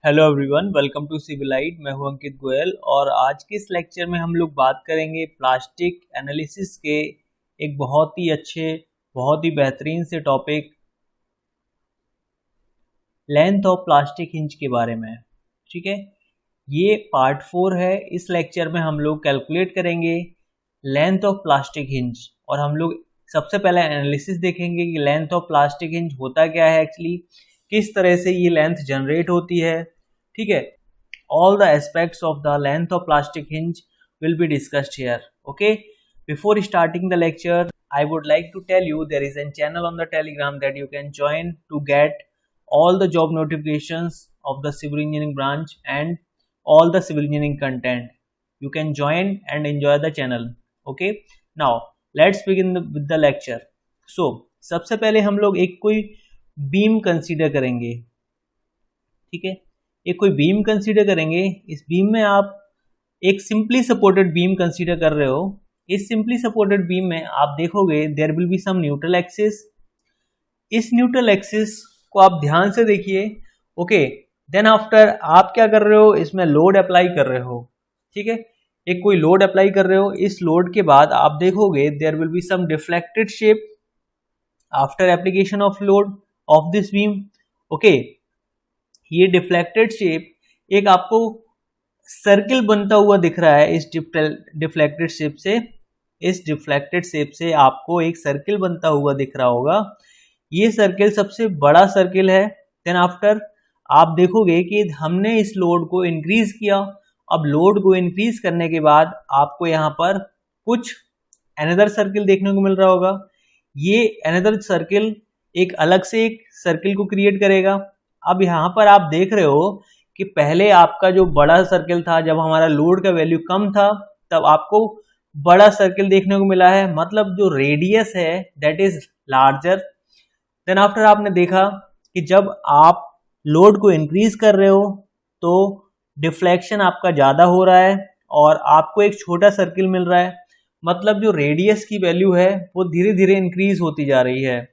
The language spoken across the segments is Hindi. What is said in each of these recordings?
Hello everyone, welcome to Civilite. मैं हूं अंकित गोयल और आज के इस लेक्चर में हम लोग बात करेंगे प्लास्टिक एनालिसिस के एक बहुत ही अच्छे, बहुत ही बेहतरीन से topic length of plastic hinge के बारे में। ठीक है, ये पार्ट 4 है। इस लेक्चर में हम लोग कैलकुलेट करेंगे लेंथ ऑफ प्लास्टिक हिंज और हम लोग सबसे पहले एनालिसिस देखेंगे कि लेंथ ऑफ प्लास्टिक हिंज होता क्या है एक्चुअली, किस तरह से ये लेंथ जनरेट होती है। ठीक है, all the aspects of the length of plastic hinge will be discussed here. Okay, before starting the lecture I would like to tell you there is a channel on the Telegram that you can join to get all the job notifications of the civil engineering branch and all the civil engineering content. You can join and enjoy the channel. Okay, now let's begin with the lecture. So सबसे पहले हम लोग एक कोई बीम कंसीडर करेंगे। ठीक है, एक कोई बीम कंसीडर करेंगे। इस बीम में आप एक सिंपली सपोर्टेड बीम कंसीडर कर रहे हो। इस सिंपली सपोर्टेड बीम में आप देखोगे there will be some neutral axis. इस न्यूट्रल एक्सिस को आप ध्यान से देखिए। ओके, देन आफ्टर आप क्या कर रहे हो, इसमें लोड अप्लाई कर रहे हो। ठीक है, एक कोई लोड अप्लाई कर रहे हो। इस लोड के बाद आप देखोगे there will be some deflected shape after application of load of this beam. Okay, ये डिफ्लेक्टेड शेप एक आपको सर्किल बनता हुआ दिख रहा है। इस डिफ्लेक्टेड शेप से, इस डिफ्लेक्टेड शेप से आपको एक सर्किल बनता हुआ दिख रहा होगा। ये सर्किल सबसे बड़ा सर्किल है। देन आफ्टर आप देखोगे कि हमने इस लोड को इंक्रीज किया। अब लोड को इंक्रीज करने के बाद आपको यहाँ पर कुछ अनदर सर्किल देखने को मिल रहा होगा। ये अनदर सर्किल एक अलग से एक सर्किल को क्रिएट करेगा। अब यहाँ पर आप देख रहे हो कि पहले आपका जो बड़ा सर्किल था, जब हमारा लोड का वैल्यू कम था तब आपको बड़ा सर्किल देखने को मिला है, मतलब जो रेडियस है that is larger. Then after आपने देखा कि जब आप लोड को इंक्रीज कर रहे हो तो डिफ्लेक्शन आपका ज्यादा हो रहा है और आपको एक छोटा सर्किल मिल रहा है, मतलब जो रेडियस की वैल्यू है वो धीरे धीरे इंक्रीज होती जा रही है।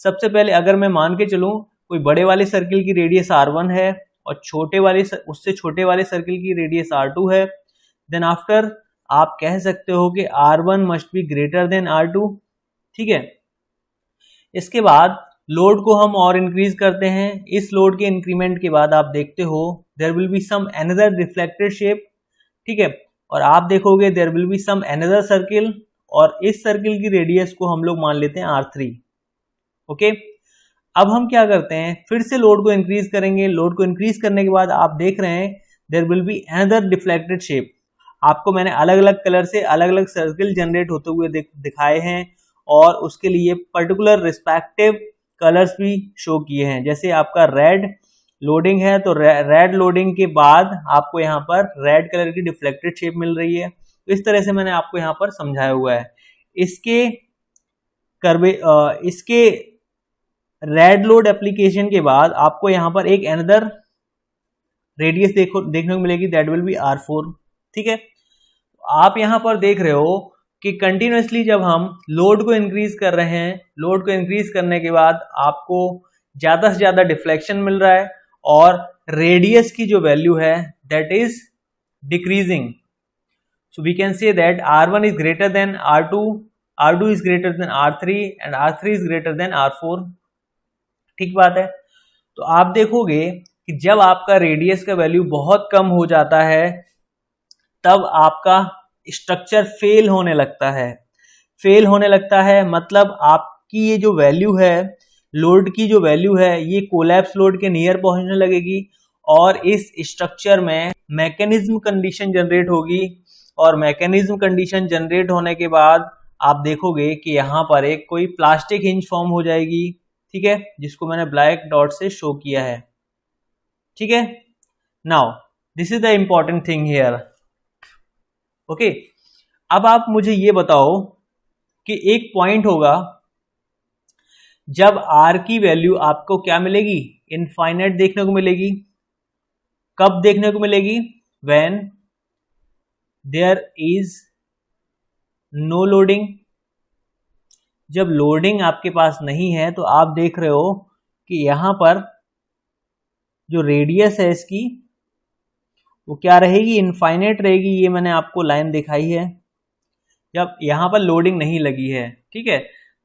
सबसे पहले अगर मैं मान के चलूं कोई बड़े वाले सर्किल की रेडियस R1 है और छोटे वाले उससे छोटे वाले सर्किल की रेडियस R2 है, देन आफ्टर आप कह सकते हो कि R1 must be greater than R2। ठीक है, इसके बाद लोड को हम और इंक्रीज करते हैं। इस लोड के इंक्रीमेंट के बाद आप देखते हो there will be some another reflected shape. ठीक है, और आप देखोगे there will be some another circle और इस सर्किल की रेडियस को हम लोग मान लेते हैं R3। ओके, अब हम क्या करते हैं, फिर से लोड को इंक्रीज करेंगे। लोड को इंक्रीज करने के बाद आप देख रहे हैं there will be another deflected shape. आपको मैंने अलग अलग कलर से अलग अलग सर्किल जनरेट होते हुए दिखाए हैं और उसके लिए पर्टिकुलर रिस्पेक्टिव कलर्स भी शो किए हैं। जैसे आपका रेड लोडिंग है तो रेड लोडिंग के बाद आपको यहाँ पर रेड कलर की डिफ्लेक्टेड शेप मिल रही है। तो इस तरह से मैंने आपको यहाँ पर समझाया हुआ है। इसके रेड लोड एप्लीकेशन के बाद आपको यहां पर एक अनदर रेडियस देखने को मिलेगी, दैट विल बी R4। ठीक है, आप यहां पर देख रहे हो कि कंटिन्यूअसली जब हम लोड को इंक्रीज कर रहे हैं, लोड को इंक्रीज करने के बाद आपको ज्यादा से ज्यादा डिफ्लेक्शन मिल रहा है और रेडियस की जो वैल्यू है that is decreasing. So we can say that R1 is greater than R2, R2 is greater than R3 and R3 is greater than R4। ठीक बात है। तो आप देखोगे कि जब आपका रेडियस का वैल्यू बहुत कम हो जाता है तब आपका स्ट्रक्चर फेल होने लगता है। फेल होने लगता है मतलब आपकी ये जो वैल्यू है, लोड की जो वैल्यू है, ये कोलैप्स लोड के नियर पहुंचने लगेगी और इस स्ट्रक्चर में मैकेनिज्म कंडीशन जनरेट होगी और मैकेनिज्म कंडीशन जनरेट होने के बाद आप देखोगे कि यहाँ पर एक कोई प्लास्टिक हिंज फॉर्म हो जाएगी। ठीक है, जिसको मैंने ब्लैक डॉट से शो किया है। ठीक है, now this is the important thing here. Okay, अब आप मुझे ये बताओ कि एक पॉइंट होगा जब R की वैल्यू आपको क्या मिलेगी, इनफाइनाइट देखने को मिलेगी। कब देखने को मिलेगी, when there is no loading. जब लोडिंग आपके पास नहीं है तो आप देख रहे हो कि यहां पर जो रेडियस है इसकी वो क्या रहेगी, इनफाइनाइट रहेगी। ये मैंने आपको लाइन दिखाई है जब यहाँ पर लोडिंग नहीं लगी है, ठीक है।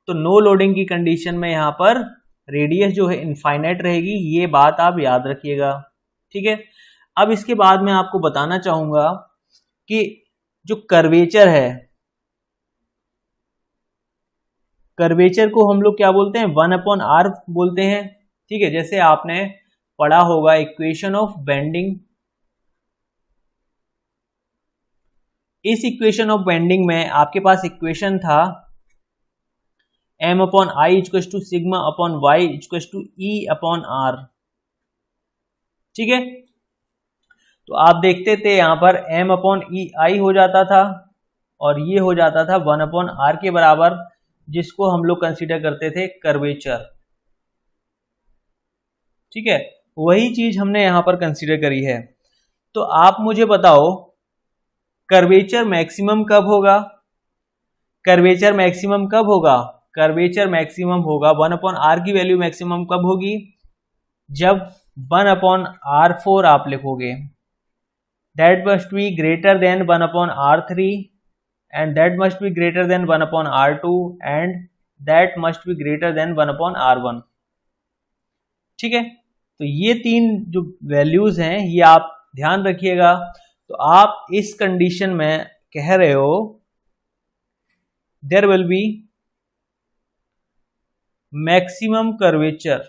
तो नो लोडिंग की कंडीशन में यहाँ पर रेडियस जो है इनफाइनाइट रहेगी, ये बात आप याद रखिएगा, ठीक है। अब इसके बाद मैं आपको बताना चाहूंगा कि जो कर्वेचर है, कर्वेचर को हम लोग क्या बोलते हैं, 1/r बोलते हैं, ठीक है। जैसे आपने पढ़ा होगा इक्वेशन ऑफ बेंडिंग, इस इक्वेशन ऑफ बेंडिंग में आपके पास इक्वेशन था m/i = σ/y = E/r, ठीक है। तो आप देखते थे यहां पर m/ei हो जाता था और ये हो जाता था 1/r के बराबर, जिसको हम लोग कंसीडर करते थे कर्वेचर, ठीक है। वही चीज हमने यहां पर कंसीडर करी है। तो आप मुझे बताओ कर्वेचर मैक्सिमम कब होगा, कर्वेचर मैक्सिमम कब होगा, कर्वेचर मैक्सिमम होगा 1/r की वैल्यू मैक्सिमम कब होगी, जब 1/r4 आप लिखोगे, that must be greater than 1/r3 and that must be greater than 1/r2 and that must be greater than 1/r1, ठीक है। तो ये तीन जो वैल्यूज हैं ये आप ध्यान रखिएगा। तो आप इस कंडीशन में कह रहे हो there will be maximum curvature,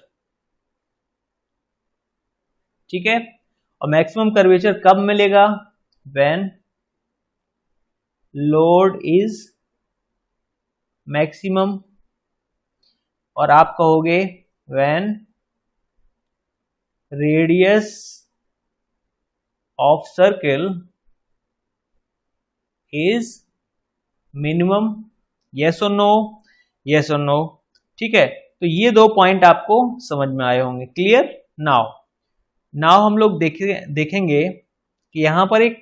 ठीक है। और मैक्सिमम कर्वेचर कब मिलेगा, व्हेन लोड इज मैक्सिमम, और आप कहोगे when radius of circle is minimum, yes और नो, यस और नो, ठीक है। तो ये दो पॉइंट आपको समझ में आए होंगे, क्लियर। नाउ हम लोग देखेंगे कि यहां पर एक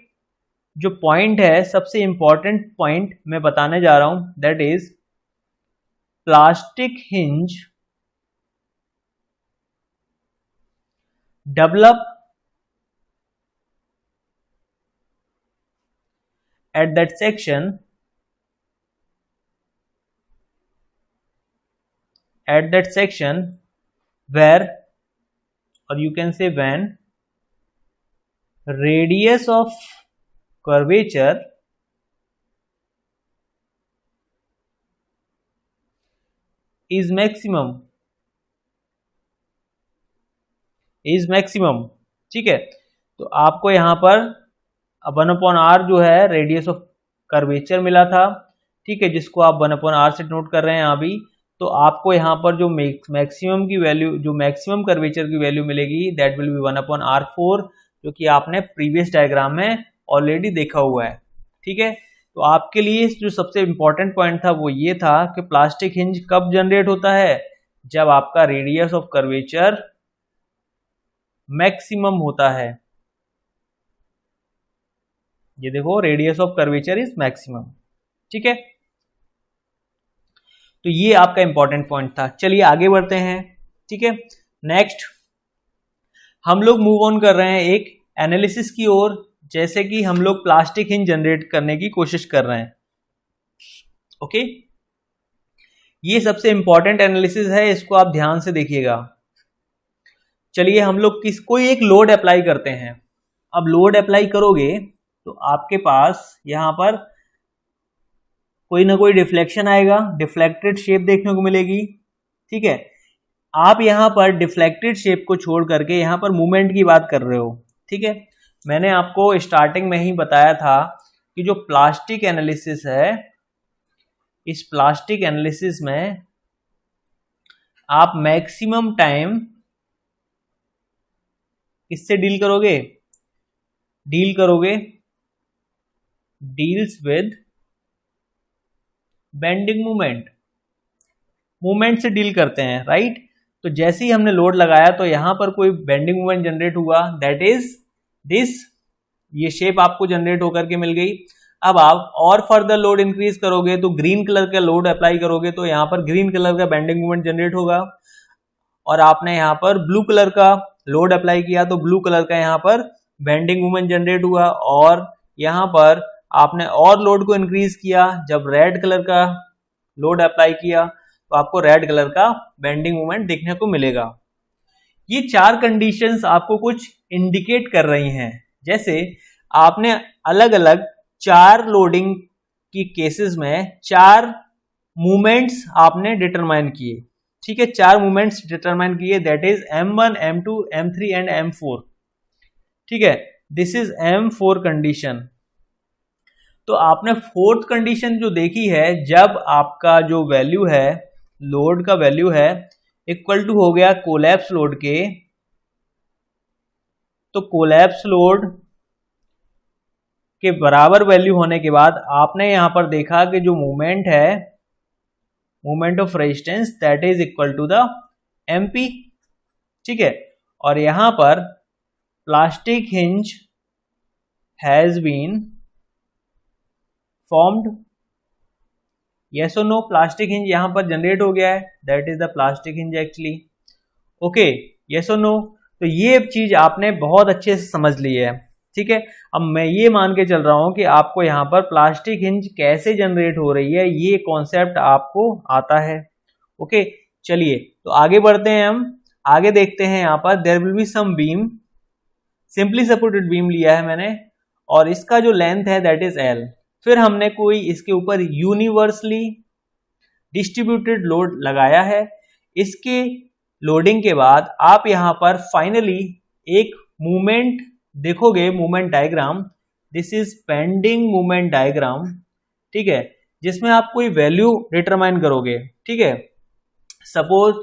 जो पॉइंट है, सबसे इंपॉर्टेंट पॉइंट मैं बताने जा रहा हूं, that is plastic hinge develop at that section where, or you can say when, radius of curvature is maximum, ठीक है। तो आपको यहां पर 1/r जो है रेडियस ऑफ कर्वेचर मिला था, ठीक है, जिसको आप 1/r से नोट कर रहे हैं अभी। तो आपको यहाँ पर जो मैक्सिमम की वैल्यू, जो मैक्सिमम कर्वेचर की वैल्यू मिलेगी, दैट विल बी 1/r4, जो कि आपने प्रीवियस डायग्राम में ऑलरेडी देखा हुआ है, ठीक है। तो आपके लिए जो सबसे इंपॉर्टेंट पॉइंट था वो ये था कि प्लास्टिक हिंज कब जनरेट होता है, जब आपका रेडियस ऑफ कर्वेचर मैक्सिमम होता है। ये देखो, radius of curvature is maximum, ठीक है। तो ये आपका इंपॉर्टेंट पॉइंट था। चलिए आगे बढ़ते हैं, ठीक है। नेक्स्ट हम लोग मूव ऑन कर रहे हैं एक एनालिसिस की ओर, जैसे कि हम लोग प्लास्टिक हिंज जनरेट करने की कोशिश कर रहे हैं, ओके। ये सबसे इंपॉर्टेंट एनालिसिस है, इसको आप ध्यान से देखिएगा। चलिए हम लोग कोई एक लोड अप्लाई करते हैं। अब लोड अप्लाई करोगे तो आपके पास यहां पर कोई ना कोई डिफ्लेक्शन आएगा, डिफ्लेक्टेड शेप देखने को मिलेगी, ठीक है। आप यहां पर डिफ्लेक्टेड शेप को छोड़ करके यहां पर मूवमेंट की बात कर रहे हो, ठीक है। मैंने आपको स्टार्टिंग में ही बताया था कि जो प्लास्टिक एनालिसिस है, इस प्लास्टिक एनालिसिस में आप मैक्सिमम टाइम किससे डील करोगे, डील्स विद बेंडिंग मूवमेंट से डील करते हैं, राइट। तो जैसे ही हमने लोड लगाया तो यहां पर कोई बेंडिंग मूवमेंट जनरेट हुआ, दैट इज दिस, ये शेप आपको जनरेट होकर के मिल गई। अब आप और फर्दर लोड इंक्रीज करोगे तो ग्रीन कलर का लोड अप्लाई करोगे तो यहां पर ग्रीन कलर का बेंडिंग मूवमेंट जनरेट होगा, और आपने यहां पर ब्लू कलर का लोड अप्लाई किया तो ब्लू कलर का यहाँ पर बेंडिंग मोमेंट जनरेट हुआ, और यहाँ पर आपने और लोड को इंक्रीज किया, जब रेड कलर का लोड अप्लाई किया तो आपको रेड कलर का बेंडिंग मोमेंट देखने को मिलेगा। ये चार कंडीशंस आपको कुछ इंडिकेट कर रही हैं, जैसे आपने अलग अलग चार लोडिंग की केसेस में चार मूवमेंट्स आपने डिटरमाइन किए, ठीक है, चार मूवमेंट्स डिटरमाइन किए, that is M1, M2, M3 and M4, ठीक है, दिस इज M4 कंडीशन। तो आपने फोर्थ कंडीशन जो देखी है, जब आपका जो वैल्यू है, लोड का वैल्यू है इक्वल टू हो गया कोलैप्स लोड के, तो कोलैप्स लोड के बराबर वैल्यू होने के बाद आपने यहां पर देखा कि जो मूवमेंट है, movement of resistance, that is equal to the MP, ठीक है, और यहां पर plastic hinge has been formed, yes और नो, प्लास्टिक हिंज यहां पर जनरेट हो गया है, that is the plastic hinge actually, okay, yes और नो। तो ये चीज आपने बहुत अच्छे से समझ ली है, ठीक है। अब मैं ये मान के चल रहा हूं कि आपको यहाँ पर प्लास्टिक हिंज कैसे जनरेट हो रही है ये कॉन्सेप्ट आपको आता है, ओके। चलिए तो आगे बढ़ते हैं, हम आगे देखते हैं। यहाँ पर there will be some beam, simply supported beam लिया है मैंने, और इसका जो लेंथ है दैट इज L। फिर हमने कोई इसके ऊपर यूनिवर्सली डिस्ट्रीब्यूटेड लोड लगाया है। इसके लोडिंग के बाद आप यहां पर फाइनली एक मूवमेंट देखोगे, movement diagram, this is pending movement diagram, ठीक है, जिसमें आप कोई वैल्यू डिटरमाइन करोगे, ठीक है। Suppose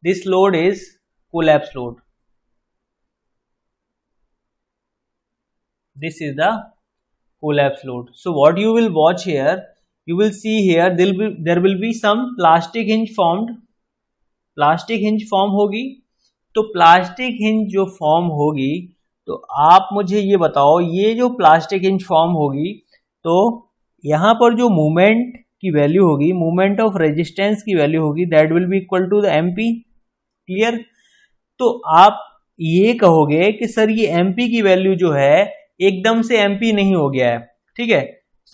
this load is collapse load, this is the collapse load. So what you will watch here, you will see here there will be some plastic hinge formed, plastic hinge form होगी। तो प्लास्टिक हिंज जो फॉर्म होगी, तो आप मुझे ये बताओ, ये जो प्लास्टिक हिंज फॉर्म होगी तो यहाँ पर जो मूवमेंट की वैल्यू होगी, मूवमेंट ऑफ रेजिस्टेंस की वैल्यू होगी, that will be equal to the MP, clear. तो आप ये कहोगे कि सर ये MP की वैल्यू जो है एकदम से MP नहीं हो गया है, ठीक है।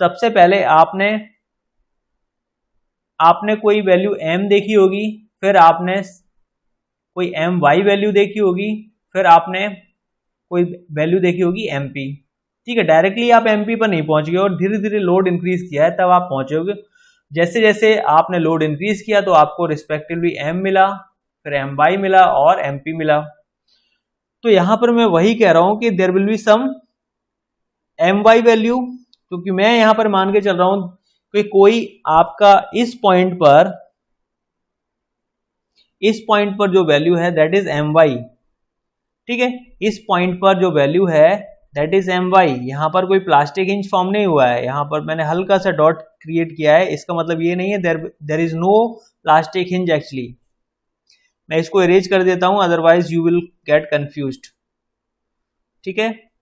सबसे पहले आपने कोई वैल्यू M देखी होगी, फिर आपने कोई MY वैल्यू देखी होगी, फिर आपने कोई वैल्यू देखी होगी MP, ठीक है। डायरेक्टली आप MP पर नहीं पहुंच गए और धीरे धीरे लोड इंक्रीज किया है तब आप पहुंचोगे। जैसे जैसे आपने लोड इंक्रीज किया तो आपको रिस्पेक्टिवली M मिला, फिर MY मिला और MP मिला। तो यहां पर मैं वही कह रहा हूं कि there will be some MY value, क्योंकि मैं यहां पर मान के चल रहा हूं कि कोई आपका इस पॉइंट पर जो वैल्यू है दैट इज MY, ठीक है। इस पॉइंट पर जो वैल्यू है दैट इज MY। यहां पर कोई प्लास्टिक हिंज फॉर्म नहीं हुआ है, यहां पर मैंने हल्का सा डॉट क्रिएट किया है, इसका मतलब ये नहीं है there is no plastic hinge actually. मैं इसको इरेज कर देता हूं, otherwise you will get confused, ठीक है।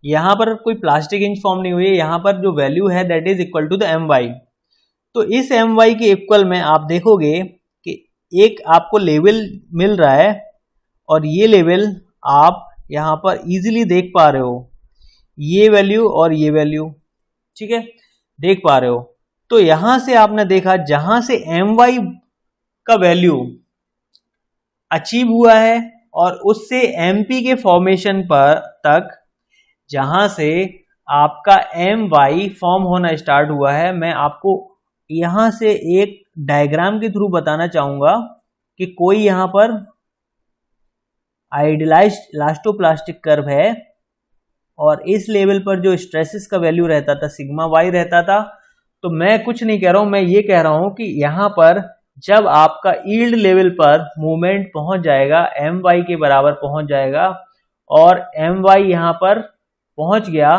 यहां पर कोई प्लास्टिक हिंज फॉर्म नहीं हुई है, यहां पर जो वैल्यू है that is equal to the MY। तो इस MY के इक्वल में आप देखोगे कि एक आपको लेवल मिल रहा है और ये लेवल आप यहां पर इजीली देख पा रहे हो, ये वैल्यू और ये वैल्यू, ठीक है, देख पा रहे हो। तो यहां से आपने देखा जहां से MY का वैल्यू अचीव हुआ है और उससे MP के फॉर्मेशन पर तक जहां से आपका MY फॉर्म होना स्टार्ट हुआ है, मैं आपको यहां से एक डायग्राम के थ्रू बताना चाहूंगा कि कोई यहां पर आइडियलाइज्ड इलास्टोप्लास्टिक कर्व है और इस लेवल पर जो स्ट्रेसेस का वैल्यू रहता था सिग्मा Y रहता था। तो मैं कुछ नहीं कह रहा हूं, मैं ये कह रहा हूं कि यहां पर जब आपका यील्ड लेवल पर मूवमेंट पहुंच जाएगा, MY के बराबर पहुंच जाएगा, और MY यहां पर पहुंच गया,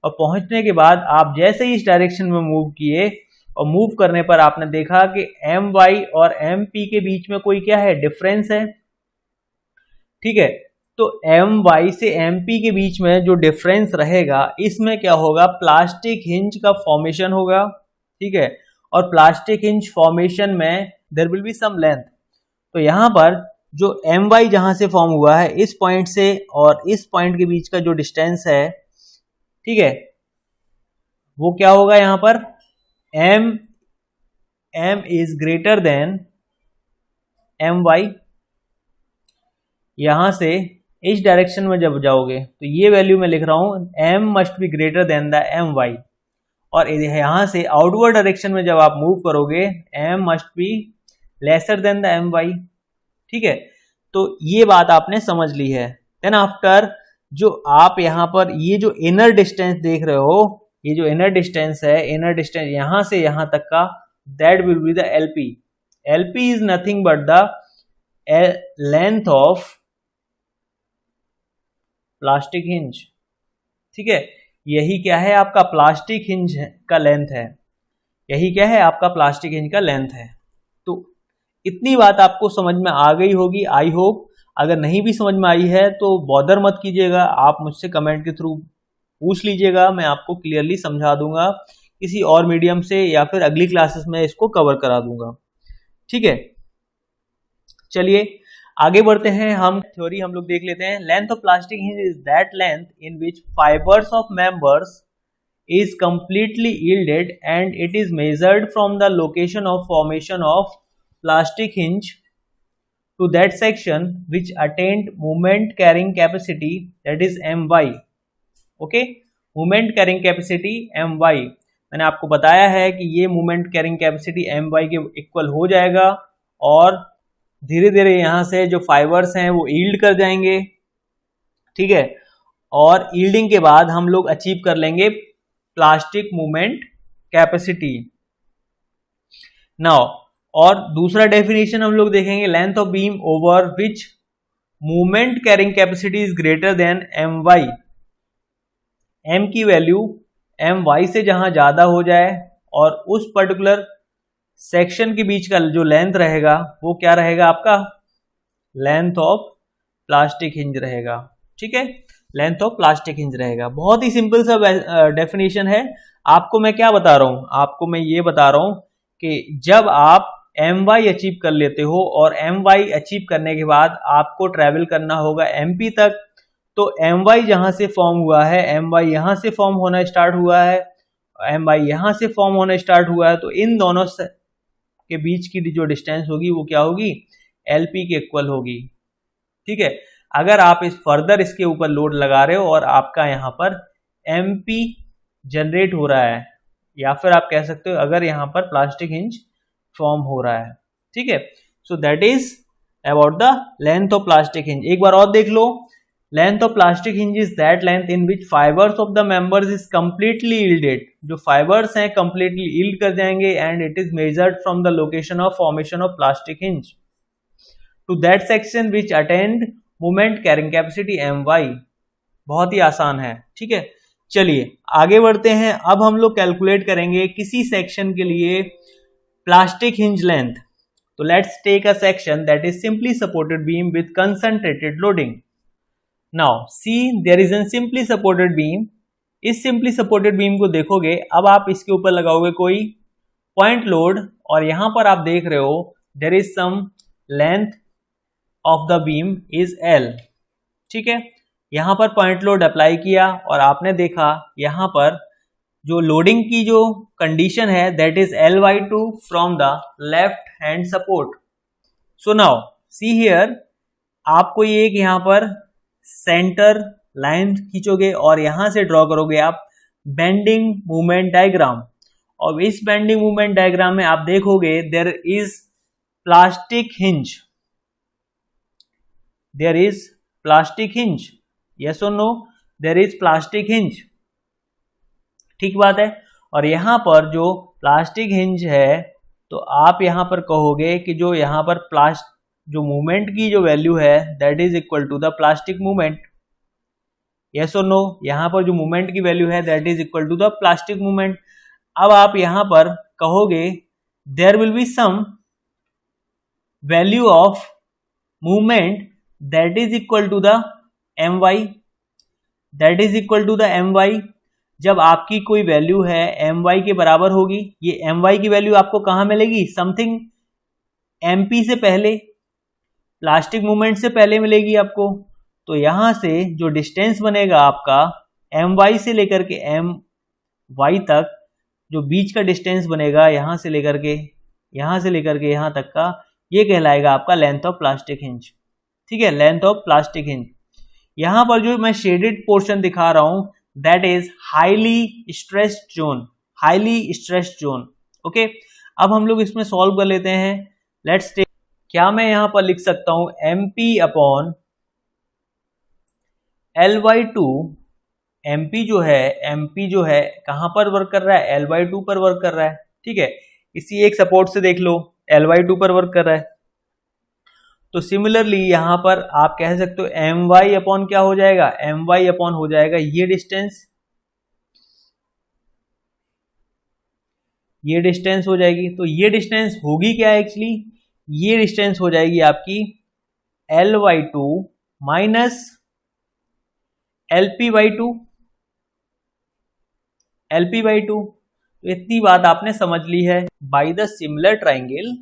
और पहुंचने के बाद आप जैसे ही इस डायरेक्शन में मूव किए और मूव करने पर आपने देखा कि MY और MP के बीच में कोई क्या है, डिफरेंस है, ठीक है। तो MY से MP के बीच में जो डिफरेंस रहेगा, इसमें क्या होगा, प्लास्टिक हिंज का फॉर्मेशन होगा, ठीक है। और प्लास्टिक हिंज फॉर्मेशन में there will be some length. तो यहां पर जो एम वाई जहां से फॉर्म हुआ है इस पॉइंट से और इस पॉइंट के बीच का जो डिस्टेंस है, ठीक है, वो क्या होगा यहां पर, m is greater than m y. यहां से इस डायरेक्शन में जब जाओगे तो ये वैल्यू मैं लिख रहा हूं, m must be greater than the m y, और यहां से आउटवर्ड डायरेक्शन में जब आप मूव करोगे m must be lesser than the m y. ठीक है, तो ये बात आपने समझ ली है। देन आफ्टर जो आप यहां पर ये जो इनर डिस्टेंस देख रहे हो, ये जो इनर डिस्टेंस है, इनर डिस्टेंस यहां से यहां तक का, that will be the LP. LP is nothing but the length of plastic hinge. ठीक है, यही क्या है आपका प्लास्टिक हिंज का लेंथ है, यही क्या है आपका प्लास्टिक हिंज का लेंथ है। तो इतनी बात आपको समझ में आ गई होगी, आई होप। अगर नहीं भी समझ में आई है तो बॉदर मत कीजिएगा, आप मुझसे कमेंट के थ्रू पूछ लीजिएगा, मैं आपको क्लियरली समझा दूंगा किसी और मीडियम से, या फिर अगली क्लासेस में इसको कवर करा दूंगा। ठीक है, चलिए आगे बढ़ते हैं, हम थ्योरी हम लोग देख लेते हैं। Length of plastic hinge is that length in which fibres of members is completely yielded and it is measured from the location of formation of plastic hinge to that section which attained moment carrying capacity, that is my। okay, moment carrying capacity my, मैंने आपको बताया है कि ये moment carrying capacity my के इक्वल हो जाएगा और धीरे धीरे यहां से जो फाइबर्स हैं वो यील्ड कर जाएंगे। ठीक है, और यील्डिंग के बाद हम लोग अचीव कर लेंगे प्लास्टिक मूवमेंट कैपेसिटी। नाउ और दूसरा डेफिनेशन हम लोग देखेंगे, length of beam over which movement carrying capacity is greater than m y. M की वैल्यू एम वाई से जहां ज्यादा हो जाए और उस पर्टिकुलर सेक्शन के बीच का जो लेंथ रहेगा वो क्या रहेगा आपका, लेंथ ऑफ प्लास्टिक हिंज रहेगा। ठीक है, लेंथ ऑफ प्लास्टिक हिंज रहेगा। बहुत ही सिंपल सा डेफिनेशन है। आपको मैं क्या बता रहा हूं, आपको मैं ये बता रहा हूं कि जब आप एम वाई अचीव कर लेते हो और एम वाई अचीव करने के बाद आपको ट्रेवल करना होगा एम पी तक, तो एम वाई जहां से फॉर्म हुआ है, एम वाई यहां से फॉर्म होना स्टार्ट हुआ है, एम वाई यहां से फॉर्म होना स्टार्ट हुआ है, तो इन दोनों के बीच की जो डिस्टेंस होगी वो क्या होगी, एल पी के इक्वल होगी। ठीक है, अगर आप इस फर्दर इसके ऊपर लोड लगा रहे हो और आपका यहां पर MP जनरेट हो रहा है, या फिर आप कह सकते हो अगर यहां पर प्लास्टिक हिंज फॉर्म हो रहा है। ठीक है, so that is about the length of plastic hinge. एक बार और देख लो, length of plastic hinge is that length in which fibres of the members is completely yielded. जो फाइबर्स हैं कंप्लीटली यील्ड कर जाएंगे, and it is measured from the location of formation of plastic hinge to that section which attend moment carrying capacity M Y. बहुत ही आसान है। ठीक है, चलिए आगे बढ़ते हैं। अब हम लोग कैलकुलेट करेंगे किसी सेक्शन के लिए प्लास्टिक हिंज लेंथ। तो let's take a section that is simply supported beam with concentrated loading. Now see there is an simply supported beam. इस सिंपली सपोर्टेड बीम को देखोगे, अब आप इसके ऊपर लगाओगे कोई पॉइंट लोड, और यहां पर आप देख रहे हो there is some length of the beam is L। ठीक है, यहां पर पॉइंट लोड अप्लाई किया और आपने देखा यहां पर जो लोडिंग की जो कंडीशन है that is L/2 from the left hand support. So now see here, आपको ये एक यहां पर सेंटर लाइन खींचोगे और यहां से ड्रॉ करोगे आप बेंडिंग मूवमेंट डायग्राम, और इस बेंडिंग मूवमेंट डायग्राम में आप देखोगे there is plastic hinge, there is plastic hinge, yes or no, there is plastic hinge। ठीक बात है, और यहां पर जो प्लास्टिक हिंज है तो आप यहां पर कहोगे कि जो यहां पर जो मूवमेंट की जो वैल्यू है that is equal to the plastic movement, yes or no, यहां पर जो मूवमेंट की वैल्यू है that is equal to the plastic movement. अब आप यहां पर कहोगे there will be some value of movement that is equal to the my, that is equal to the my। जब आपकी कोई वैल्यू है my के बराबर होगी, ये my की वैल्यू आपको कहां मिलेगी, समथिंग MP से पहले, प्लास्टिक मूवमेंट से पहले मिलेगी आपको। तो यहां से जो डिस्टेंस बनेगा आपका my से लेकर के my तक, जो बीच का डिस्टेंस बनेगा यहां से लेकर के यहां तक का, ये कहलाएगा आपका लेंथ ऑफ प्लास्टिक हिंज। ठीक है, लेंथ ऑफ प्लास्टिक हिंज। यहां पर जो मैं शेडेड पोर्शन दिखा रहा हूं that is highly stressed zone. Okay, अब हम लोग इसमें सॉल्व कर लेते हैं। लेट्स टेक, क्या मैं यहां पर लिख सकता हूं MP अपॉन L/2। MP जो है कहां पर वर्क कर रहा है, L/2 पर वर्क कर रहा है। ठीक है, इसी एक सपोर्ट से देख लो, L/2 पर वर्क कर रहा है। तो सिमिलरली यहां पर आप कह सकते हो My अपॉन क्या हो जाएगा, My अपॉन हो जाएगा ये डिस्टेंस हो जाएगी। तो ये डिस्टेंस होगी क्या एक्चुअली, ये डिस्टेंस हो जाएगी आपकी L/2 माइनस LP/2। तो इतनी बात आपने समझ ली है। बाय द सिमिलर ट्राइंगल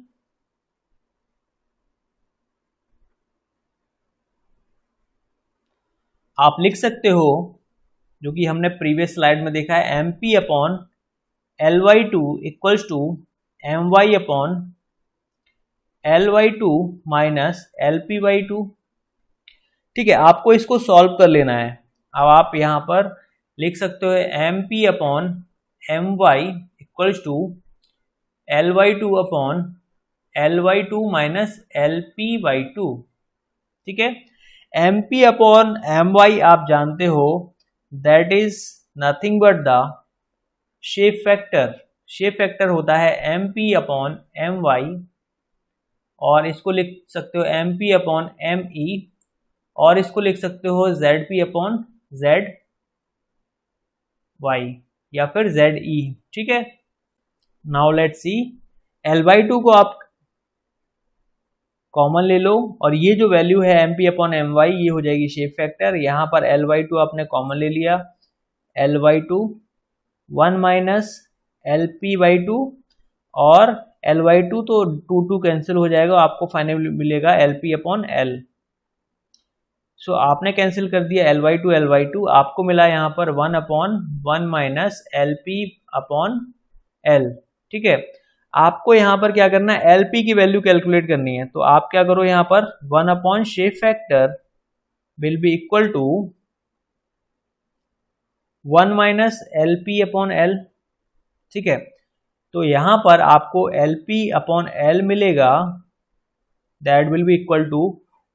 आप लिख सकते हो, जो कि हमने प्रीवियस स्लाइड में देखा है, MP upon L/2 equals to My upon L/2 minus LP/2। ठीक है, आपको इसको सॉल्व कर लेना है। अब आप यहां पर लिख सकते हो MP upon My equals to L/2 upon L/2 minus LP/2। ठीक है, MP अपॉन My आप जानते हो that is nothing but the shape factor होता है MP अपॉन My, और इसको लिख सकते हो MP अपॉन Me, और इसको लिख सकते हो ZP अपॉन ZY या फिर ZE। ठीक है, नाउ लेट्स सी, L/2 को आप कॉमन ले लो, और ये जो वैल्यू है MP अपॉन My ये हो जाएगी शेप फैक्टर। यहां पर L/2 आपने कॉमन ले लिया, L/2 1 माइनस LP/2, और L/2 तो 2 कैंसिल हो जाएगा, आपको फाइनली मिलेगा LP अपॉन L। सो आपने कैंसिल कर दिया L/2 आपको मिला यहाँ पर 1 upon 1 minus LP upon L। ठीक है, आपको यहाँ पर क्या करना है, LP की वैल्यू कैलकुलेट करनी है। तो आप क्या करो, यहाँ पर 1 upon shape factor will be equal to 1 minus LP upon L। ठीक है, तो यहां पर आपको LP अपॉन L मिलेगा, that will be equal to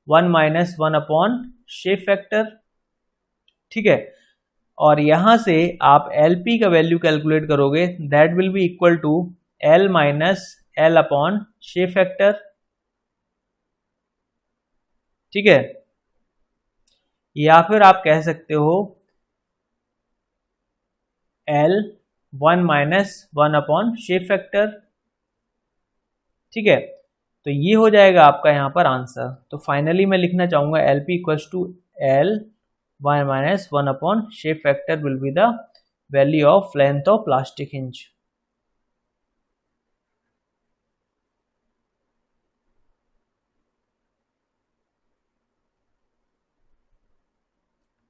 1 minus 1 upon shape factor. ठीक है, और यहां से आप LP का वैल्यू कैलकुलेट करोगे, that will be equal to L minus L upon shape factor. ठीक है, या फिर आप कह सकते हो L 1 minus 1 upon shape factor. ठीक है, तो ये हो जाएगा आपका यहाँ पर आंसर। तो फाइनली मैं लिखना चाहूंगा LP equals to L 1 minus 1 upon shape factor will be the value of length of plastic hinge.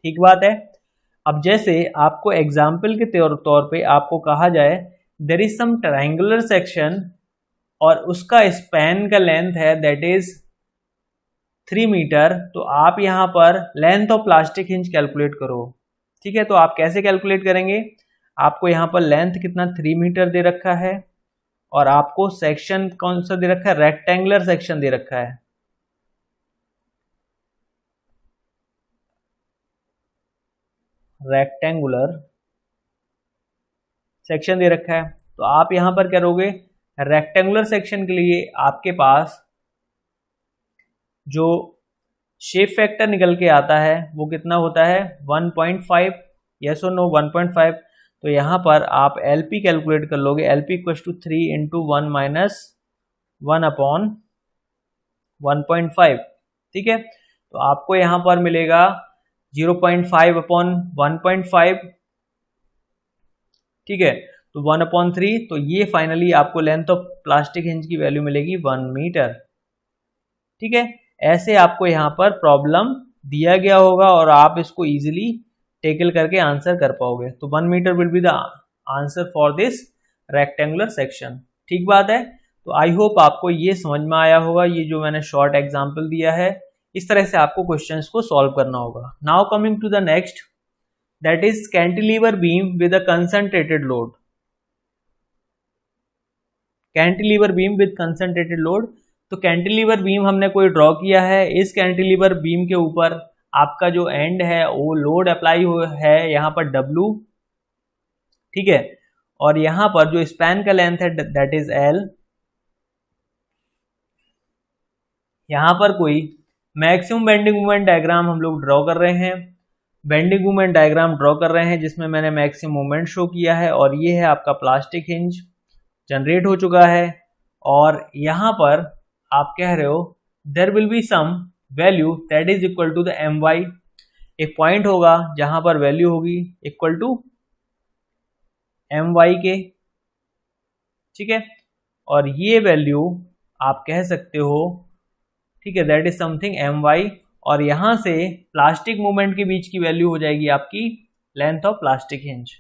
ठीक बात है। अब जैसे आपको एग्जाम्पल के तौर पे आपको कहा जाए there is some triangular section और उसका स्पैन का लेंथ है दैट इज 3 मीटर, तो आप यहां पर length of plastic hinge calculate करो। ठीक है, तो आप कैसे कैलकुलेट करेंगे, आपको यहां पर लेंथ कितना 3 मीटर दे रखा है, और आपको सेक्शन कौन सा दे रखा है, रेक्टेंगुलर सेक्शन दे रखा है। रेक्टेंगुलर सेक्शन दे रखा है, तो आप यहां पर करोगे रेक्टेंगुलर सेक्शन के लिए आपके पास जो शेप फैक्टर निकल के आता है वो कितना होता है 1.5, यस और नो 1.5। तो यहां पर आप LP कैलकुलेट कर लोगे, LP equal to 3 into 1 minus 1 upon 1.5। ठीक है, तो आपको यहां पर मिलेगा 0.5 अपॉन 1.5। ठीक है, तो 1/3, तो ये फाइनली आपको लेंथ ऑफ प्लास्टिक हिंज की वैल्यू मिलेगी 1 मीटर। ठीक है, ऐसे आपको यहाँ पर प्रॉब्लम दिया गया होगा और आप इसको इजीली टेकल करके आंसर कर पाओगे। तो 1 meter will be the answer for this rectangular section. ठीक बात है। तो आई होप आपको ये समझ में आया होगा, ये जो मैंने शॉर्ट एग्जाम्पल दिया है इस तरह से आपको क्वेश्चंस को सॉल्व करना होगा। Now coming to the next, that is cantilever beam with a concentrated load. Cantilever beam with concentrated load. तो कैंटिलीवर बीम हमने कोई ड्रॉ किया है, इस कैंटिलीवर बीम के ऊपर आपका जो एंड है वो लोड अप्लाई है यहाँ पर W, ठीक है, और यहाँ पर जो स्पैन का लेंथ है दैट इज L। यहाँ पर कोई मैक्सिमम बेंडिंग मोमेंट डायग्राम हम लोग ड्रॉ कर रहे हैं, बेंडिंग मोमेंट डायग्राम ड्रॉ कर रहे हैं जिसमें मैंने मैक्सिमम मोमेंट शो किया है, और ये है आपका प्लास्टिक हिंज जनरेट हो चुका है। और यहाँ पर आप कह रहे हो there will be some value that is equal to the my। एक पॉइंट होगा जहां पर वैल्यू होगी इक्वल टू my के, ठीक है, और ये वैल्यू आप कह सकते हो, ठीक है, दैट इज समथिंग my। और यहां से प्लास्टिक मूवमेंट के बीच की वैल्यू हो जाएगी आपकी लेंथ ऑफ प्लास्टिक हिंज।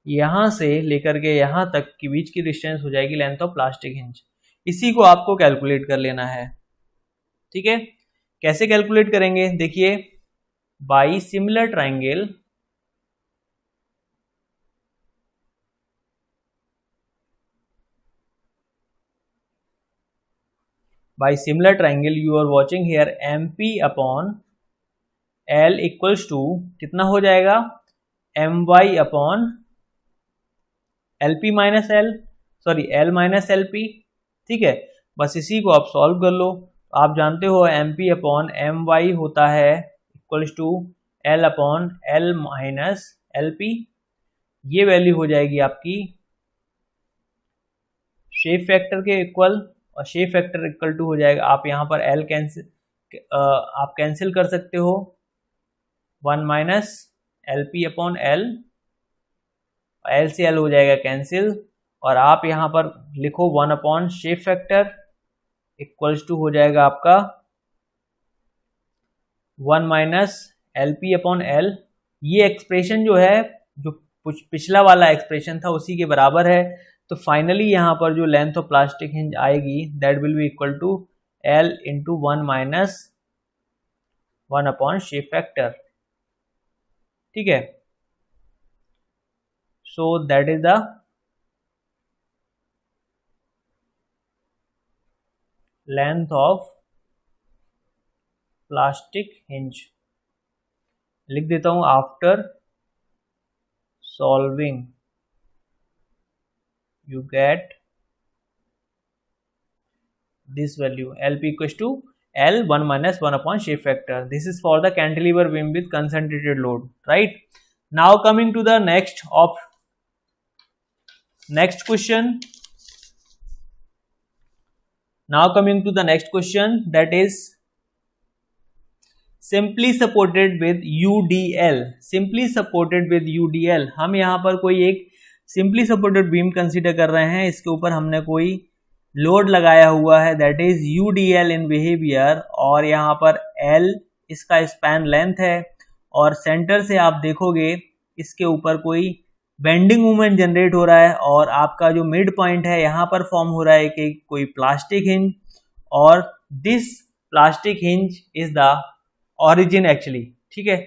यहां से लेकर के यहां तक की बीच की डिस्टेंस हो जाएगी लेंथ ऑफ प्लास्टिक हिंज। इसी को आपको कैलकुलेट कर लेना है, ठीक है। कैसे कैलकुलेट करेंगे, देखिए, by similar triangle you are watching here MP upon L equals to कितना हो जाएगा, My upon LP minus L, sorry L minus LP, ठीक है। बस इसी को आप सॉल्व कर लो। आप जानते हो MP अपॉन My होता है equals to L upon L minus LP। ये वैल्यू हो जाएगी आपकी शेप फैक्टर के इक्वल, और शेप फैक्टर इक्वल टू हो जाएगा, आप यहाँ पर L आप कैंसिल कर सकते हो, 1 minus LP upon L, L से L हो जाएगा कैंसिल, और आप यहाँ पर लिखो 1 upon shape factor equals to हो जाएगा आपका 1 माइनस LP अपॉन L। ये एक्सप्रेशन जो है, जो पिछला वाला एक्सप्रेशन था उसी के बराबर है। तो फाइनली यहाँ पर जो लेंथ ऑफ प्लास्टिक हिंज आएगी that will be equal to L into 1 minus 1 upon shape factor, ठीक है। So that is the length of plastic hinge. लिख देता हूं, after solving you get this value LP equals to L 1 minus 1 upon shape factor. This is for the cantilever beam with concentrated load, right? Now coming to the next question. Now coming to the next question, that is simply supported with UDL. Simply supported with UDL, हम यहाँ पर कोई एक सिंपली सपोर्टेड बीम कंसीडर कर रहे हैं, इसके ऊपर हमने कोई लोड लगाया हुआ है that is UDL in behaviour, और यहाँ पर L इसका स्पैन लेंथ है, और सेंटर से आप देखोगे इसके ऊपर कोई बेंडिंग मूवमेंट जनरेट हो रहा है, और आपका जो मिड पॉइंट है यहाँ पर फॉर्म हो रहा है कि कोई प्लास्टिक हिंज, और this plastic hinge is the origin actually, ठीक है।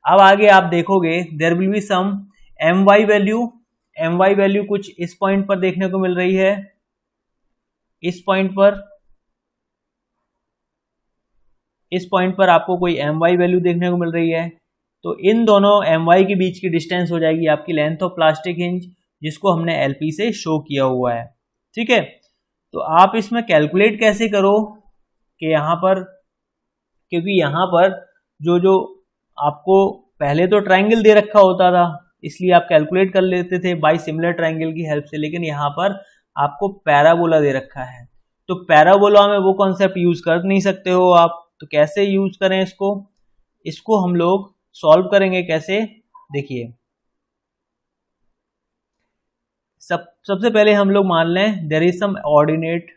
अब आगे आप देखोगे there will be some my value कुछ इस पॉइंट पर देखने को मिल रही है, इस पॉइंट पर आपको कोई my वैल्यू देखने को मिल रही है। तो इन दोनों my के बीच की डिस्टेंस हो जाएगी आपकी लेंथ ऑफ प्लास्टिक हिंज, जिसको हमने LP से शो किया हुआ है, ठीक है। तो आप इसमें कैलकुलेट कैसे करो कि यहाँ पर, क्योंकि यहाँ पर जो आपको पहले तो ट्रायंगल दे रखा होता था इसलिए आप कैलकुलेट कर लेते थे बाई सिमिलर ट्रायंगल की हेल्प से, लेकिन यहाँ पर आपको पैराबोला दे रखा है। तो पैराबोला में वो कॉन्सेप्ट यूज कर नहीं सकते हो आप, तो कैसे यूज करें इसको हम लोग सॉल्व करेंगे कैसे, देखिए। सबसे पहले हम लोग मान लें देयर इज सम ऑर्डिनेट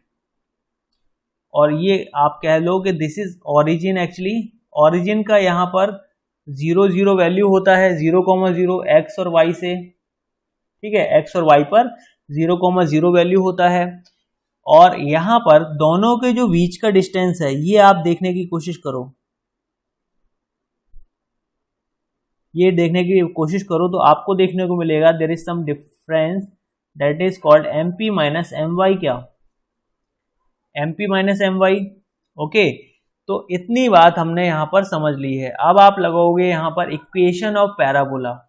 और ये आप कह लो कि this is origin. Actually origin का यहाँ पर 0 0 वैल्यू होता है, 0,0 एक्स और वाई से, ठीक है, एक्स और वाई पर 0,0 वैल्यू होता है। और यहाँ पर दोनों के जो बीच का डिस्टेंस है ये आप देखने की कोशिश करो, ये देखने की कोशिश करो तो आपको देखने को मिलेगा there is some difference that is called MP minus MY। क्या MP माइनस MY। ओके, तो इतनी बात हमने यहां पर समझ ली है। अब आप लगाओगे यहां पर equation of parabola.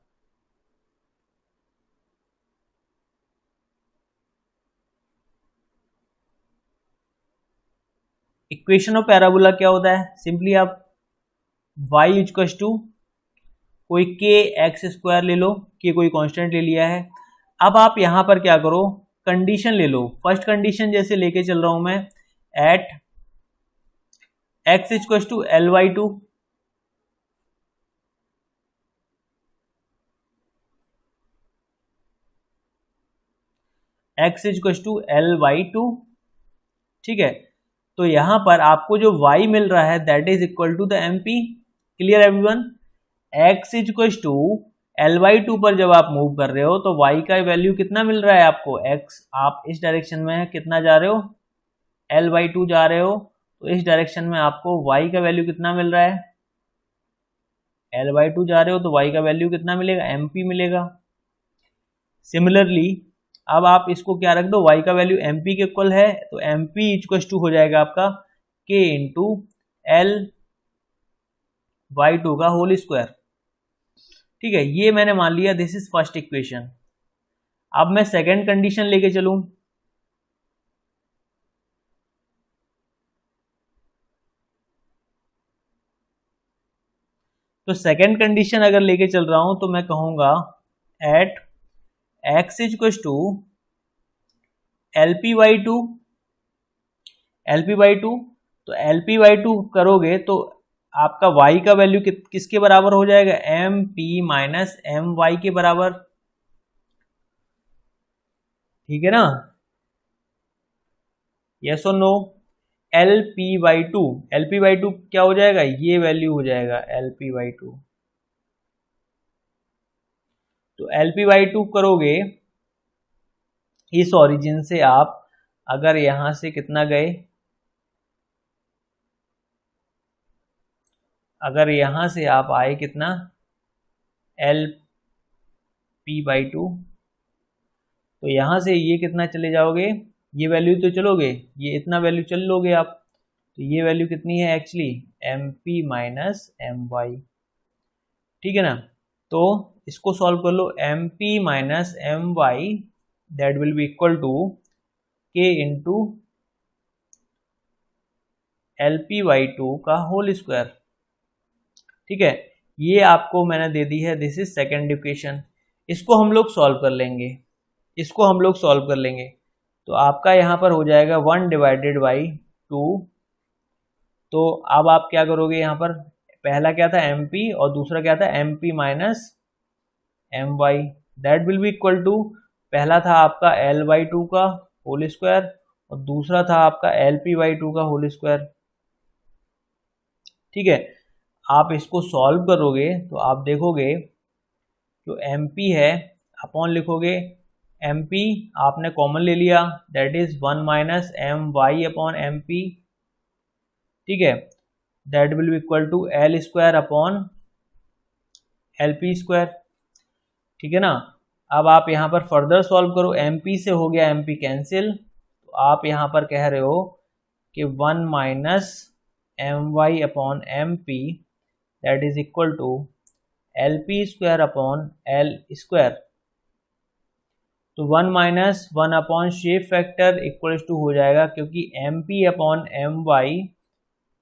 Equation of parabola क्या होता है? सिंपली आप y इक्वल्स टू कोई k एक्स स्क्वायर ले लो, k कोई कांस्टेंट ले लिया है। अब आप यहां पर क्या करो, कंडीशन ले लो। फर्स्ट कंडीशन जैसे लेके चल रहा हूं मैं, at x equals to L/2, x equals to L/2, ठीक है। तो यहां पर आपको जो y मिल रहा है that is equal to the MP। Clear everyone? x equals to L/2 पर जब आप मूव कर रहे हो तो y का वैल्यू कितना मिल रहा है आपको? x, आप इस डायरेक्शन में कितना जा रहे हो? L/2 जा रहे हो, तो इस डायरेक्शन में आपको y का वैल्यू कितना मिल रहा है? L/2 जा रहे हो तो y का वैल्यू कितना मिलेगा? MP मिलेगा। सिमिलरली अब आप इसको क्या रख दो, y का वैल्यू MP के इक्वल है, तो MP इक्वल्स टू हो जाएगा आपका k इंटू L/2 का होल स्क्वायर। ठीक है, ये मैंने मान लिया दिस इज फर्स्ट इक्वेशन। अब मैं सेकंड कंडीशन लेके चलूं, तो सेकंड कंडीशन अगर लेके चल रहा हूं तो मैं कहूंगा eight x equals to LP/2, LP/2। तो LP/2 करोगे तो आपका y का वैल्यू किसके बराबर हो जाएगा? MP माइनस MY के बराबर, ठीक है ना? यस और नो? LP/2, LP/2 क्या हो जाएगा? ये वैल्यू हो जाएगा LP/2। तो LP/2 करोगे इस ओरिजिन से आप अगर यहां से कितना गए, अगर यहां से आप आए कितना LP/2, तो यहां से ये कितना चले जाओगे, ये वैल्यू तो चलोगे, ये इतना वैल्यू चल लोगे आप, तो ये वैल्यू कितनी है एक्चुअली? MP माइनस MY, ठीक है ना? तो इसको सॉल्व कर लो, MP minus MY that will be equal to K into LP/2 का होल स्क्वायर, ठीक है। ये आपको मैंने दे दी है, दिस इज सेकेंड इक्वेशन। इसको हम लोग सॉल्व कर लेंगे, इसको हम लोग सॉल्व कर लेंगे। तो आपका यहां पर हो जाएगा 1 डिवाइडेड बाई 2। तो अब आप क्या करोगे, यहां पर पहला क्या था MP और दूसरा क्या था MP minus MY, that will be equal to, पहला था आपका L/2 का होल स्क्वायर और दूसरा था आपका LP/2 का होल स्क्वायर, ठीक है। आप इसको सॉल्व करोगे तो आप देखोगे जो MP है अपॉन लिखोगे, MP आपने कॉमन ले लिया that is 1 minus MY upon MP, ठीक है, that will be equal to L square upon LP square, ठीक है ना। अब आप यहां पर फर्दर सॉल्व करो, MP से हो गया MP कैंसिल, तो आप यहां पर कह रहे हो कि 1 minus MY upon MP that is equal to LP square upon L square. तो 1 minus 1 upon shape factor equals to हो जाएगा, क्योंकि MP अपॉन MY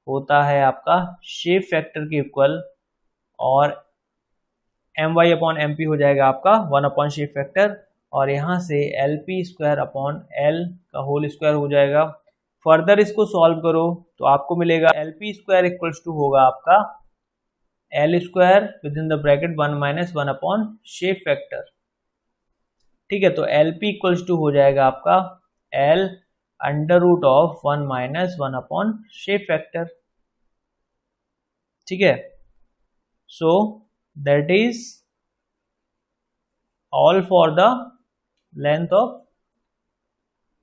होता है आपका शेप फैक्टर के इक्वल, और MY अपॉन MP हो जाएगा आपका 1 अपॉन शेप फैक्टर, और यहाँ से LP स्क्वायर अपॉन L का होल स्क्वायर हो जाएगा। फर्दर इसको सॉल्व करो तो आपको मिलेगा LP स्क्वायर इक्वल्स टू होगा आपका L square with in the bracket 1 minus 1 upon shape factor, ठीक है। तो LP इक्वल्स टू हो जाएगा आपका L under root of 1 minus 1 upon shape factor, ठीक है। So that is all for the length of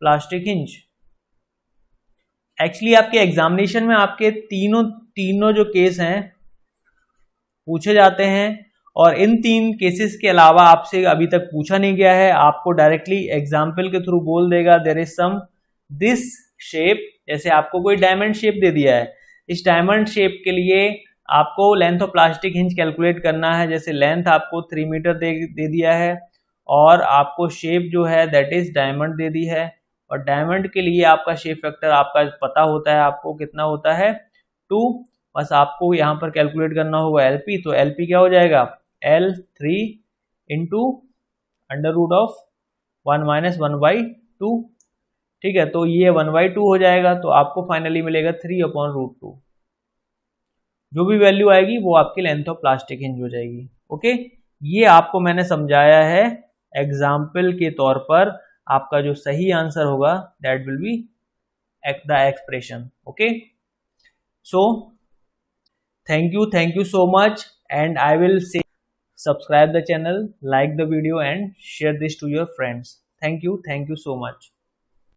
plastic hinge. Actually आपके एग्जामिनेशन में आपके तीनों जो केस हैं पूछे जाते हैं, और इन 3 केसेस के अलावा आपसे अभी तक पूछा नहीं गया है। आपको डायरेक्टली एग्जाम्पल के थ्रू बोल देगा there is some this shape, जैसे आपको कोई डायमंड शेप दे दिया है, इस डायमंड शेप के लिए आपको length of plastic hinge calculate करना है। जैसे लेंथ आपको 3 मीटर दे दिया है और आपको शेप जो है दैट इज डायमंड दे दी है, और डायमंड के लिए आपका शेप फैक्टर आपका पता होता है, आपको कितना होता है 2। बस आपको यहाँ पर कैलकुलेट करना होगा LP, तो LP क्या हो जाएगा L3 into under root of 1 minus 1/2, ठीक है। तो ये 1/2 हो जाएगा, तो आपको फाइनली मिलेगा 3/√2। जो भी वैल्यू आएगी वो आपकी लेंथ ऑफ प्लास्टिक हिंज हो जाएगी। ओके, ये आपको मैंने समझाया है एग्जाम्पल के तौर पर। आपका जो सही आंसर होगा that will be the expression. Okay, so thank you so much, and I will say subscribe the channel, like the video and share this to your friends. Thank you so much.